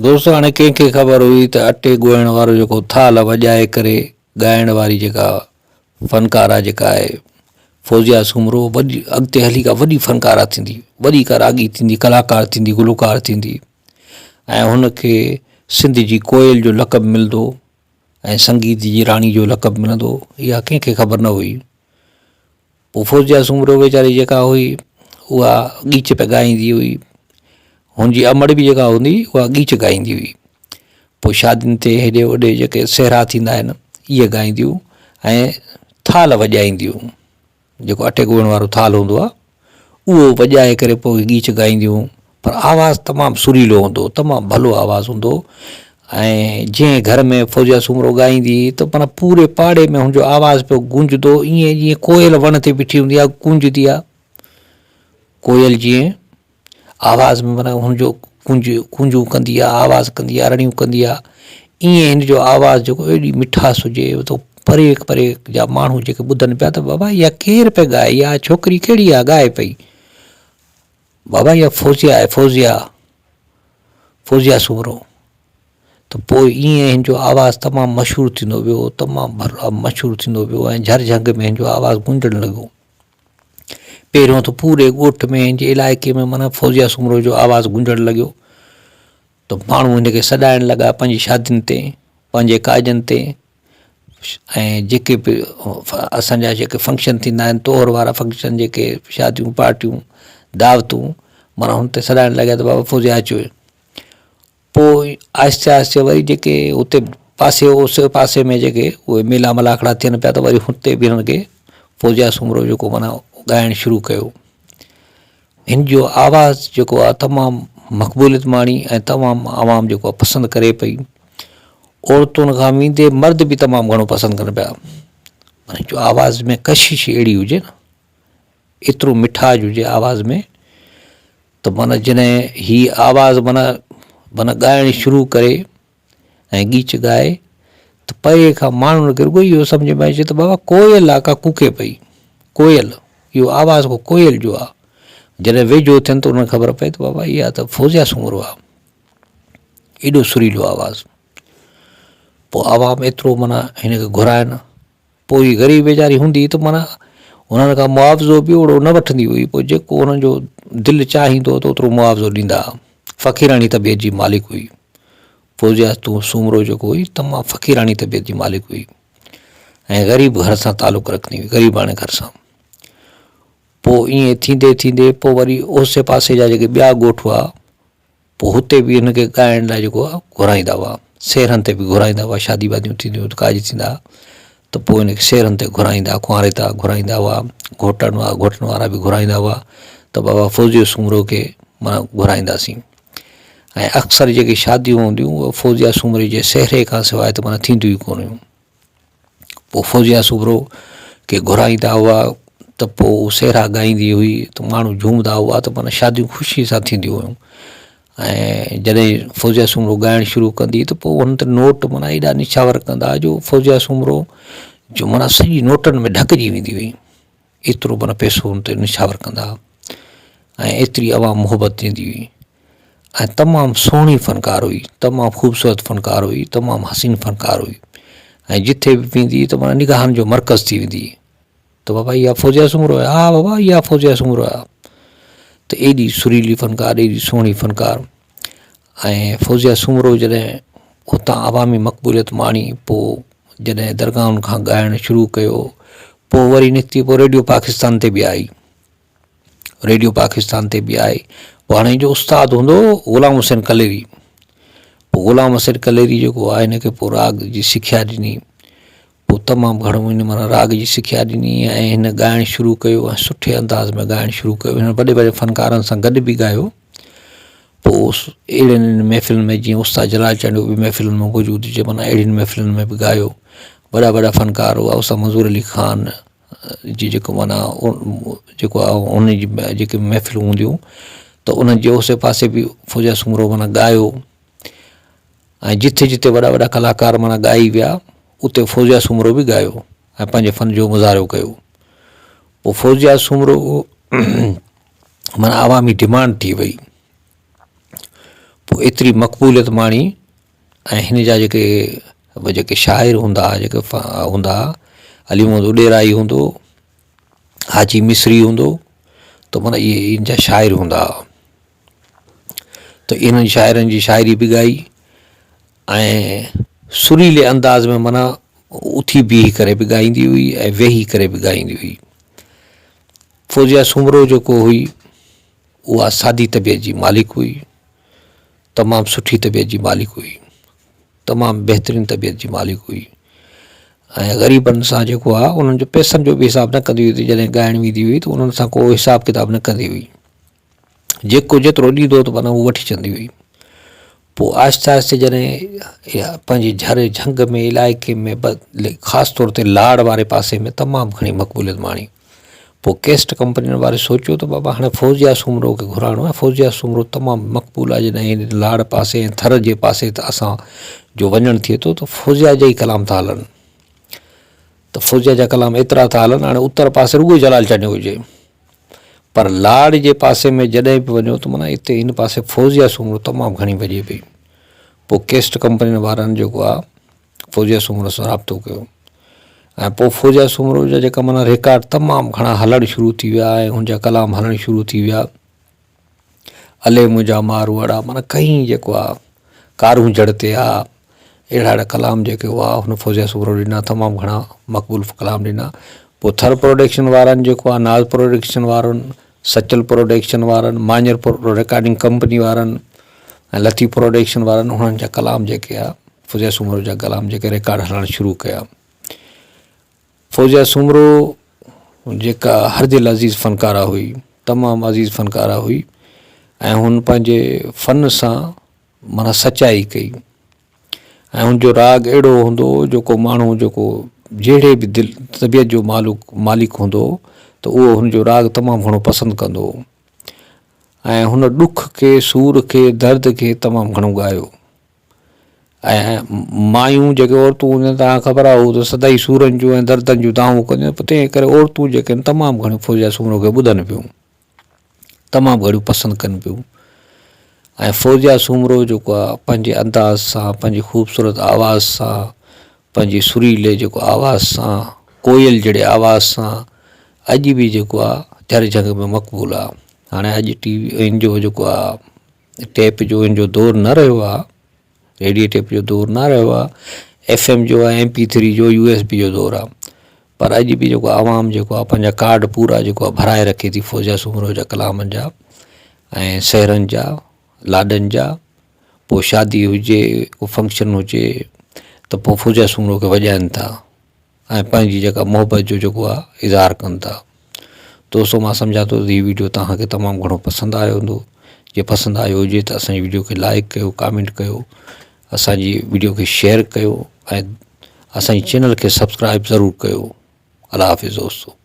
दोस्त हाणे कंहिंखे ख़बर हुई त अटे ॻोहण वारो जेको थाल वॼाए करे ॻाइण वारी जेका फ़नकारा जेका आहे फौजिया सूमरो वॾी अॻिते हली का वॾी फ़नकारा थींदी, वॾी का रागी थींदी, कलाकार थींदी, गुलकार थींदी ऐं हुनखे सिंध जी कोयल जो लक़ब मिलंदो ऐं संगीत जी राणी जो लक़ब मिलंदो। इहा कंहिंखे ख़बर न हुई। पोइ फौजिया सूमरो वीचारी जेका हुई उहा गीच पे ॻाईंदी हुई, हुनजी अमड़ बि जेका हूंदी उहा गीच ॻाईंदी हुई। पोइ शादियुनि ते हेॾे होॾे जेके सेहरा थींदा आहिनि इहे ॻाईंदियूं ऐं थाल वॼाईंदियूं, जेको अटे ॻोहण वारो थाल हूंदो आहे उहो वॼाए करे पोइ गीच ॻाईंदियूं। पर आवाज़ु तमामु सुरीलो हूंदो, तमामु भलो आवाज़ु हूंदो ऐं जंहिं घर में फौजिया सूमरो ॻाईंदी त माना पूरे पाड़े में हुनजो आवाज़ु पियो गूंजंदो, ईअं जीअं कोयल वण ते बीठी हूंदी आहे गूंजंदी आहे, कोयल जीअं आवाज़ में माना हुनजो गूंजूं कंदी आहे, आवाज़ु कंदी आहे, अरड़ियूं कंदी आहे, ईअं हिन जो आवाज़ु जेको एॾी मिठास हुजे त परे परे जा माण्हू जेके ॿुधनि पिया त बाबा इहा केरु पिया ॻाए, इहा छोकिरी कहिड़ी आहे ॻाए पई, बाबा इहा फौजिया आहे, फौजिया सूमरो। त पोइ ईअं हिन जो आवाज़ु तमामु मशहूरु थींदो वियो, तमामु मशहूरु थींदो वियो ऐं झरझंग में हिन जो आवाज़ु गूंजणु लॻो। पहिरियों त पूरे ॻोठ में हिन जे इलाइक़े में माना फौजिया सूमरो जो आवाज़ु गूंजणु लॻो त माण्हू हिन खे सॾाइण लॻा पंहिंजी शादियुनि ते, पंहिंजे काजनि ते ऐं जेके बि असांजा जेके फंक्शन थींदा आहिनि, तोहर वारा फंक्शन जेके शादियूं पार्टियूं दावतूं माना हुन ते सॾाइण लॻा त बाबा फौजिया अचो। पोइ आहिस्ते आहिस्ते वरी जेके उते पासे में जेके उहे मेला मलाखड़ा थियनि पिया त वरी हुते बि हिननि खे फौजिया सूमरो जेको माना ॻाइणु शुरू कयो। हिन जो आवाज़ु जेको आहे तमामु मक़बूलियत माणी ऐं तमामु आवाम जेको आहे पसंदि करे पई। औरतुनि खां वींदे मर्द बि तमामु घणो पसंदि कनि पिया। माना जो आवाज़ में कशिश अहिड़ी हुजे न, एतिरो मिठास हुजे आवाज़ में त माना जॾहिं हीअ आवाज़ु माना ॻाइणु शुरू करे ऐं गीच ॻाए त परे खां माण्हुनि खे रुॻो इहो सम्झ में अचे त बाबा कोयल आहे का कूके पई, कोयल, इहो आवाज़ु को कोयल जो आहे। जॾहिं वेझो थियनि त उन्हनि ख़बर पए त बाबा इहा त फौजिया सूमरो आहे, एॾो सुरीलो आवाज़ु। पोइ आवाम एतिरो माना हिन खे घुराइनि। पोइ ही ग़रीब वेचारी हूंदी त माना हुननि खां मुआवज़ो बि ओड़ो न वठंदी हुई, पोइ जेको हुननि जो दिलि चाहींदो त ओतिरो मुआवज़ो ॾींदा। फ़क़ीराणी तबियत जी मालिक हुई फौजिया सूमरो जेको हुई, तमामु फ़क़ीराणी तबियत जी मालिक हुई ऐं ग़रीब घर सां तालुक़ु रखंदी हुई, ग़रीबाणे घर सां। पोइ ईअं थींदे थींदे पोइ वरी ओसे पासे जा जेके ॿिया ॻोठ हुआ पोइ हुते बि हिन खे ॻाइण लाइ जेको आहे घुराईंदा हुआ, सेहरनि ते बि घुराईंदा हुआ, शादी वादियूं थींदियूं काज थींदा त पोइ हिन खे सेहरनि ते घुराईंदा, कुंवारे घुराईंदा हुआ, घोटनि वारा बि घुराईंदा हुआ त बाबा फौजिया सूमरो खे माना घुराईंदासीं। ऐं अक्सर जेके शादियूं हूंदियूं उहे फौजिया सूमरे जे सेहरे खां सवाइ त माना थींदियूं ई कोन हुयूं। पोइ फौजिया सूमरो खे घुराईंदा हुआ त पोइ सेहरा ॻाईंदी हुई त माण्हू झूमंदा हुआ त माना शादियूं ख़ुशी सां थींदियूं हुयूं। ऐं जॾहिं फौजिया सूमरो ॻाइणु शुरू कंदी त पोइ हुन ते नोट माना एॾा निछावर कंदा जो फौजिया सूमरो जो माना सॼी नोटनि में ढकिजी वेंदी हुई, एतिरो माना पैसो हुन ते निछावर कंदा ऐं एतिरी अवाम मुहबत थींदी हुई। ऐं तमामु सुहिणी फ़नकार हुई, तमामु ख़ूबसूरत फ़नकार हुई, तमामु हसीन फ़नकार हुई ऐं जिथे बि वेंदी त माना निगाहनि जो मर्कज़ थी वेंदी त बाबा इहा फौजिया सूमरो आहे, हा बाबा इहा फौजिया सूमरो आहे। त एॾी सुरीली फ़नकार, एॾी सुहिणी फ़नकार। ऐं फौजिया सूमरो जॾहिं हुतां अवामी मक़बूलियत माणी, पोइ जॾहिं दरगाहुनि खां ॻाइणु शुरू कयो, पोइ वरी निकिती, पोइ रेडियो पाकिस्तान ते बि आई, रेडियो पाकिस्तान ते बि आई। पोइ हाणे जो उस्तादु हूंदो ग़ुलाम हुसैन कलेरी, पोइ ग़ुलाम हुसैन कलेरी जेको आहे हिन खे पोइ राग जी सिखिया ॾिनी, पोइ तमामु घणो हिन माना राग जी सिखिया ॾिनी ऐं हिन ॻाइणु शुरू कयो ऐं सुठे अंदाज़ में ॻाइणु शुरू कयो। हिन वॾे वॾे फ़नकारनि सां गॾु बि ॻायो। पोइ अहिड़ियुनि महफ़िलुनि में जीअं उस्ताद जलाल चंड बि महफ़िलुनि में मौजूदु हुजे, माना अहिड़ियुनि महफ़िलुनि में बि ॻायो। वॾा वॾा फ़नकार हुआ, उस्ताद मंज़ूर अली ख़ान जी जेको माना जेको आहे उन जी जेके महफ़िलूं हूंदियूं त उन्हनि जे उसे पासे बि फौजिया सूमरो माना ॻायो। ऐं जिथे जिथे वॾा वॾा कलाकार माना ॻाई विया उते फौजिया सूमरो बि ॻायो ऐं पंहिंजे फ़न जो मुज़ाहिरो कयो। पोइ फौजिया सूमरो माना अवामी डिमांड थी वई। पोइ एतिरी मक़बूलियत माणी ऐं हिन जा जेके शाइर हूंदा जेके हूंदा अली मोहम्मद उॾेराई हूंदो, हाजी मिस्री हूंदो, त माना इहे इन जा शाइर हूंदा। त इन्हनि शाइरनि जी शाइरी बि ॻाई ऐं सुरीले अंदाज़ में माना उथी बीही करे बि ॻाईंदी हुई ऐं वेही करे बि ॻाईंदी हुई। फौजिया सुमरो जेको हुई उहा सादी तबियत जी मालिक हुई, तमामु सुठी तबियत जी मालिक हुई, तमामु बहितरीनु तबियत जी मालिक हुई ऐं ग़रीबनि सां जेको आहे उन्हनि जो पैसनि जो बि हिसाबु न कंदी हुई। जॾहिं ॻाइणु वेंदी हुई त उन्हनि सां को हिसाबु किताबु न कंदी हुई, जेको जेतिरो ॾींदो त माना उहो वठी छॾंदी हुई। पोइ आहिस्ते आहिस्ते जॾहिं पंहिंजी झर झंग में इलाइक़े में ख़ासि तौर ते लाड़ वारे पासे में तमामु घणी मक़बूलियत माणी, पोइ कैस्ट कंपनी वारे सोचियो त बाबा हाणे फौजिया सुमरो खे घुराइणो आहे। फौजिया सुमरो तमामु मक़बूल आहे, जॾहिं लाड़ पासे ऐं थर जे पासे त असां जो वञणु थिए थो त फौजिया जा ई कलाम था हलनि, त फौजिया जा कलाम एतिरा था हलनि। हाणे उत्तर पासे रुॻो जलाल चढ़ियो हुजे, पर लाड़ जे पासे में जॾहिं बि वञो त माना हिते हिन पासे फौजिया सुमरो तमामु घणी वॼे पई। पोइ कैस्ट कंपनी वारनि जेको आहे फौजिया सुमरो सां राब्तो कयो ऐं पोइ फौजिया सुमरो जा जेका माना रिकॉर्ड तमामु घणा हलणु शुरू थी विया ऐं हुनजा कलाम हलणु शुरू थी विया। अले मुंहिंजा मारवाड़ा, माना कई जेको आहे कारूं जड़ते आहे, अहिड़ा अहिड़ा कलाम जेके हुआ हुन फौजिया सुमरो ॾिना, तमामु घणा मक़बूल कलाम ॾिना। पोइ थर प्रोडक्शन वारनि जेको आहे, नाज़ प्रोडक्शन वारनि, सचल प्रोडक्शन वारनि, मांजर रिकॉर्डिंग कंपनी वारनि ऐं लथी प्रोडक्शन वारनि, हुननि जा कलाम जेके आहे फौजिया सुमरो जा कलाम जेके रिकॉर्ड हलणु शुरू कया। फौजिया सुमरो जेका हर दिल अज़ीज़ फ़नकारा हुई, तमामु अज़ीज़ फ़नकारा हुई ऐं हुन पंहिंजे फ़न सां माना सचाई कई ऐं हुनजो राग अहिड़ो हूंदो जेको माण्हू जेको जहिड़े बि दिलि तबियत जो मालिक हूंदो त उहो हुनजो राग तमामु घणो पसंदि कंदो ऐं हुन ॾुख खे, सूर खे, दर्द खे तमामु घणो ॻायो। ऐं मायूं जेके औरतूं हूंदियूं तव्हां ख़बर आहे उहो त सदाई सूरनि जूं ऐं दर्दनि जूं दावूं कंदियूं, तंहिं करे औरतूं जेके आहिनि तमामु घणियूं फौजिया सुमरो खे ॿुधनि पियूं, तमामु घणियूं पसंदि कनि पियूं। ऐं फौजिया सुमरो जेको आहे पंहिंजे अंदाज़ सां, पंहिंजी ख़ूबसूरत आवाज़ सां, पंहिंजी सुरीले जेको आवाज़ सां, कोयल जहिड़े आवाज़ सां अॼु बि जेको आहे झर झंग में मक़बूल आहे। हाणे अॼु टीवी इन जो जेको आहे टेप जो इन जो दौरु न रहियो आहे, रेडियो टेप जो दौरु न रहियो आहे, FM जो आहे, MP3 जो, USB जो दौरु आहे, पर अॼु बि जेको आवाम जेको आहे पंहिंजा कार्ड पूरा जेको आहे भराए रखे थी फौजिया सुमरो जा कलामनि जा ऐं शहरनि जा, लाॾनि जा। पोइ शादी हुजे, को फंक्शन हुजे त पोइ फौजिया सुमरो खे वॼाइनि था ऐं पंहिंजी जेका मोहबत जो जेको आहे इज़हार कनि था। दोस्तो मां सम्झां थो त हीअ वीडियो तव्हांखे तमामु घणो पसंदि आयो हूंदो। जे पसंदि आयो हुजे त असांजी वीडियो खे लाइक कयो, कमेंट कयो, असांजी वीडियो खे शेयर कयो ऐं असांजी चैनल खे सब्सक्राइब ज़रूरु कयो। अल्लाह हाफ़िज़ दोस्तो।